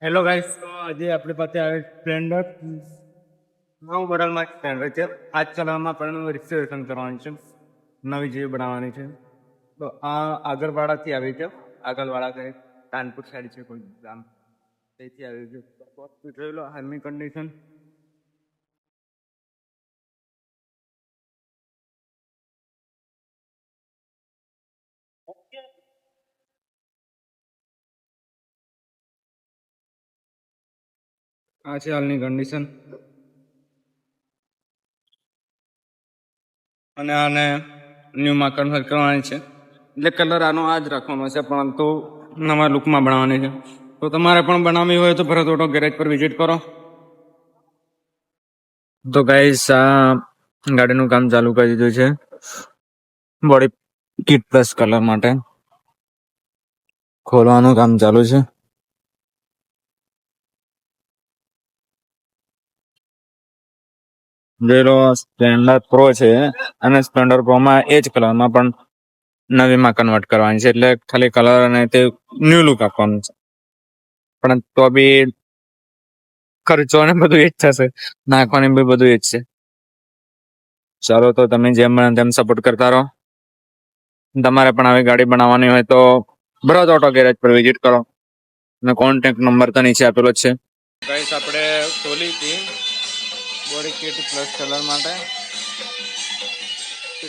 Hello guys, તો આજે આપણી પાસે આવે સ્પ્લેન્ડર 9 મોડલમાં સ્પ્લેન્ડર છે. આ જ કલરમાં પણ રિસ્ટોરેશન કરવાની છે, નવી જેવી બનાવવાની છે. તો આ આગળવાડાથી આવી છે. આગળવાડા કંઈ કાનપુર સાઈડ છે, કોઈ ગામ તેથી આવી છે. જોઈ લો હાલની કન્ડિશન. આ છે હાલની કન્ડિશન. અને આને ન્યૂમાં કન્વર્ટ કરવાની છે, એટલે કલર આનો આ જ રાખવાનો છે, પરંતુ નવા લુકમાં બનાવવાની છે. તો તમારે પણ બનાવવી હોય તો ભરત ઓટો ગેરેજ પર વિઝિટ કરો. તો ગાઈસ, આ ગાડીનું કામ ચાલુ કરી દીધું છે બોડી કિટ પ્લસ કલર માટે. ખોલવાનું કામ ચાલુ છે. જે સ્પ્લેન્ડર પ્રો છે અને સ્પ્લેન્ડર પ્રોમાં એ જ કલરમાં પણ નવીમાં કન્વર્ટ કરવાની છે, એટલે ખાલી કલર અને તે ન્યૂ લુક આપવાનું છે. પણ તો બી ખર્ચો ને બધું એ જ થશે, નાખવાની બી બધું એ જ છે. ચાલો, તો તમે જેમ બને તેમ સપોર્ટ કરતા રહો. તમારે પણ આવી ગાડી બનાવવાની હોય તો ભરત ઓટો ગેરેજ પર વિઝિટ કરો અને કોન્ટેક્ટ નંબર તો નીચે આપેલો જ છે. ગાઈસ, આપણે ખોલી હતી બોડી કિટ પ્લસ કલર માટે.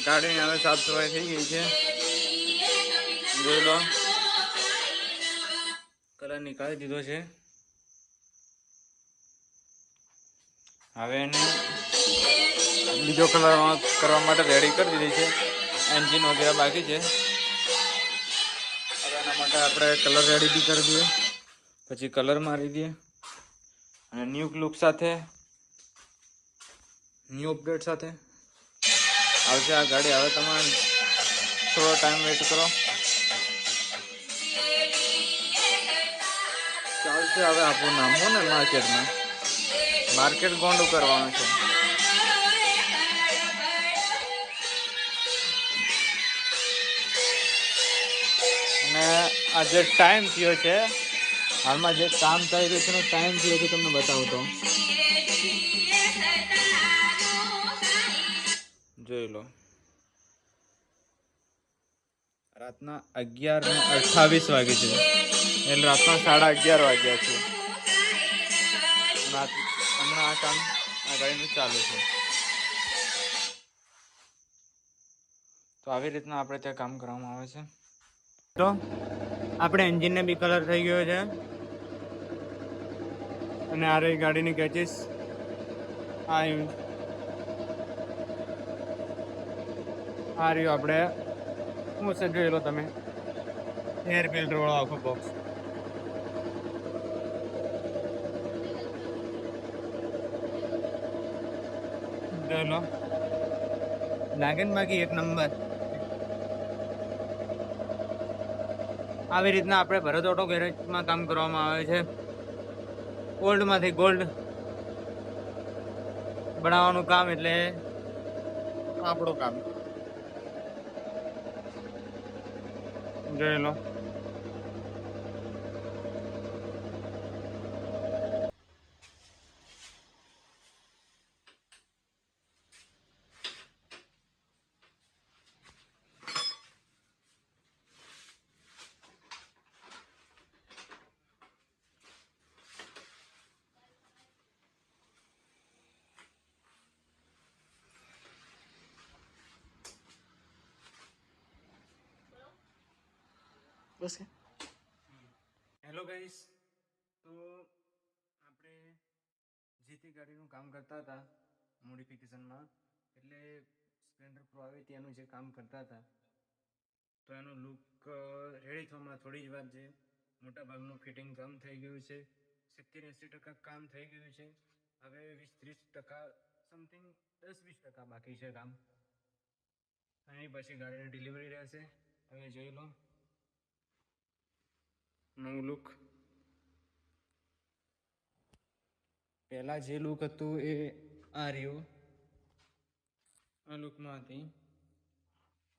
ગાડીની હવે સાફ સફાઈ થઈ ગઈ છે. જોઈ લો, કલર નીકાળી દીધો છે. હવે એને બીજો કલર કરવા માટે રેડી કરી દીધી છે. એન્જિન વગેરે બાકી છે. હવે એના માટે આપણે કલર રેડી બી કરી દઈએ, પછી કલર મારી દઈએ અને ન્યૂ લુક સાથે, ન્યૂ અપડેટ સાથે આવશે આ ગાડી. હવે તમે થોડો ટાઈમ વેઇટ કરો, ચાલશે. હવે આપણું નામ હો ને માર્કેટ ગોંડું કરવાનું છે. અને આ જે ટાઈમ થયો છે, હાલમાં જે કામ થઈ રહ્યું છે એનો ટાઈમ થયો છે, તમને બતાવતો જોઈ લો. રાતના 11:28 વાગે છે, એટલે રાતના 11:30 વાગ્યા છે. હમણાં આ કામ આ ગાડીનું ચાલુ છે. તો આવી રીતના આપણે ત્યાં કામ કરવામાં આવે છે. તો આપણે એન્જિનને બી કલર થઈ ગયો છે અને આ રહી ગાડીની કેચીસ. આ રહ્યું આપણે શું છે જોઈ લો તમે, એર ફિલ્ટર વાળો આખો બોક્સ. જોઈ લો, લાગે ને બાકી એક નંબર. આવી રીતના આપણે ભરત ઓટો ગેરેજમાં કામ કરવામાં આવે છે. ઓલ્ડમાંથી ગોલ્ડ બનાવવાનું કામ એટલે આપણું કામ. જોઈ લો. બસ. હેલો ગાઈસ, તો આપણે જીતી ગાડીનું કામ કરતા હતા મોડિફિકેશનમાં, એટલે સ્પ્લેન્ડર પ્રો આવે ત્યાંનું જે કામ કરતા હતા, તો એનું લુક રેડી થવામાં થોડી જ વાર છે. મોટા ભાગનું ફિટિંગ કામ થઈ ગયું છે. 70-80% કામ થઈ ગયું છે. હવે 20-30% સમથિંગ, 10-20% બાકી છે કામ. એની પછી ગાડીની ડિલિવરી રહેશે. તમે જોઈ લો નવું લુક. પહેલા જે લુક હતું એ આ રહ્યું, આ લુકમાં હતી,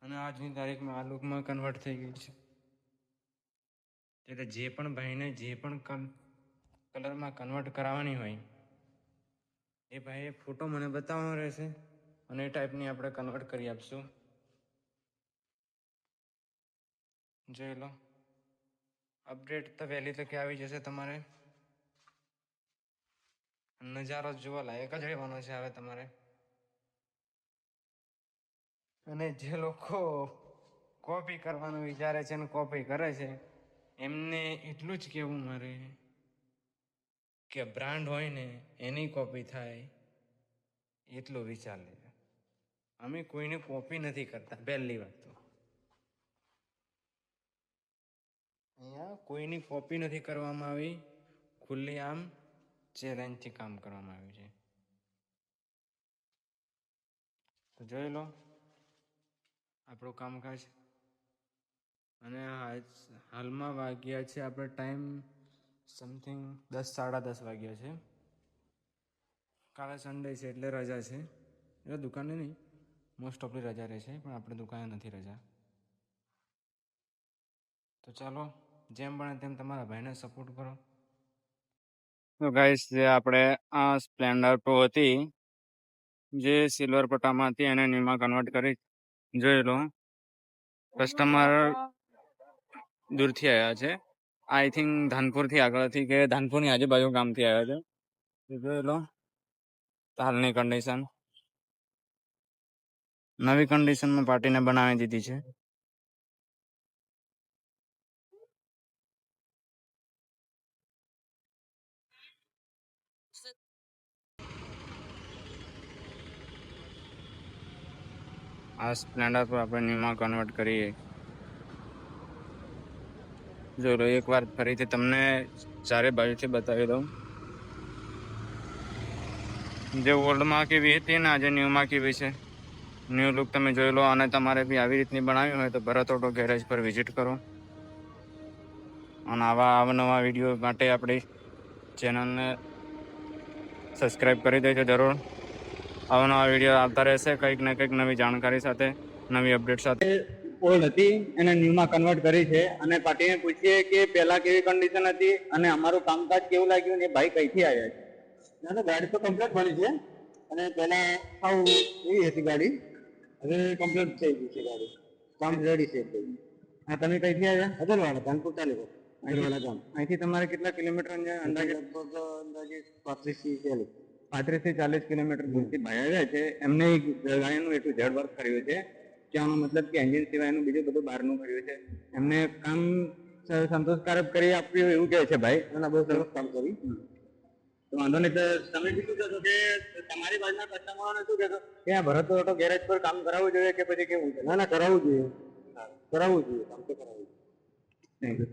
અને આજની તારીખમાં આ લુકમાં કન્વર્ટ થઈ ગઈ છે. એટલે જે પણ ભાઈને જે પણ કલરમાં કન્વર્ટ કરાવવાની હોય એ ભાઈ ફોટો મને બતાવવાનો રહેશે અને એ ટાઈપની આપણે કન્વર્ટ કરી આપશું. જોઈ લો, અપડેટ તો વહેલી તકે આવી જશે. તમારે નજારો જોવા લાયક જ રહેવાનો છે હવે તમારે. અને જે લોકો કોપી કરવાનું વિચારે છે અને કોપી કરે છે એમને એટલું જ કહેવું મારે કે બ્રાન્ડ હોય ને એની કોપી થાય એટલું વિચાર લેજો. અમે કોઈને કોપી નથી કરતા. પહેલી વાત તો અહીંયા કોઈની કોપી નથી કરવામાં આવી, ખુલ્લી આમ ચેલેન્જથી કામ કરવામાં આવ્યું છે. તો જોઈ લો આપણું કામકાજ. અને હાલમાં વાગ્યા છે આપણે ટાઈમ સમથિંગ 10 સાડા 10 વાગ્યા છે. કાલે સન્ડે છે એટલે રજા છે. એટલે દુકાને નહીં, મોસ્ટ ઓફલી રજા રહેશે, પણ આપણે દુકાને નથી રજા. તો ચાલો જેમ બને તેમ તમારા ભાઈને સપોર્ટ કરો. તો ગાઈસ, જે આપણે આ સ્પ્લેન્ડર પ્રો હતી જે સિલ્વર પટ્ટામાં હતી એને ન્યૂમાં કન્વર્ટ કરી. જોઈ લો, કસ્ટમર દૂરથી આવ્યા છે. આઈ થિંક ધાનપુરથી આગળથી કે ધાનપુરની આજુબાજુ ગામથી આવ્યા છે. જોઈ લો હાલની કન્ડિશન. નવી કન્ડિશનમાં પાર્ટીને બનાવી દીધી છે. આ સ્પ્લેન્ડર પર આપણે ન્યૂમાં કન્વર્ટ કરીએ. જો લો, એકવાર ફરીથી તમને ચારે બાજુથી બતાવી દઉં જે ઓલ્ડમાં કેવી હતી ને આજે ન્યૂમાં કેવી છે. ન્યૂ લુક તમે જોઈ લો. અને તમારે બી આવી રીતની બનાવી હોય તો ભરત ઓટો ગેરેજ પર વિઝિટ કરો. અને આવા અવનવા વિડીયો માટે આપણી ચેનલને સબસ્ક્રાઈબ કરી દેજો જરૂર. અવનવા વિડીયો આવતા રહેશે કંઈક ને કંઈક નવી જાણકારી સાથે, નવી અપડેટ સાથે. ઓલ્ડ હતી એને ન્યૂમાં કન્વર્ટ કરી છે. અને પાર્ટીને પૂછીએ કે પહેલા કેવી કન્ડિશન હતી અને અમારું કામકાજ કેવું લાગ્યું ને ભાઈ કઈથી આવ્યા છે. ગાડી તો કમ્પ્લીટ બની છે અને પહેલા સાવ એવી હતી ગાડી, હવે કમ્પ્લીટ થઈ ગઈ છે ગાડી, કામ રેડી છે. તમે કઈથી આવ્યા? અગરવાડા, કાનપુર તાલુકો, અગરવાડા ગામ. અહીંથી તમારે કેટલા કિલોમીટર અંદાજે? લગભગ અંદાજે 35 થી 40 કિલોમીટર દૂરથી ભાઈ આવ્યા છે. એમને ગાડીનું એટલું ઝેડ વર્ક કર્યું છે. કહેવાનો મતલબ કે એન્જિન સિવાયનું બીજું બધું બહારનું કર્યું છે. એમને કામ સંતોષકારક કરી આપ્યું એવું કહે છે ભાઈ. અને બહુ સરસ કામ કર્યું. તો વાંધો નહીં. તમે બીજું કહેશો કે તમારી બાજુના કસ્ટમરોને શું કહેશો કે આ ભરત ઓટો ગેરેજ પર કામ કરાવવું જોઈએ કે પછી કેવું છે? ના, કરાવવું જોઈએ, કરાવવું જોઈએ, કામ તો કરાવવું જોઈએ. Thank you.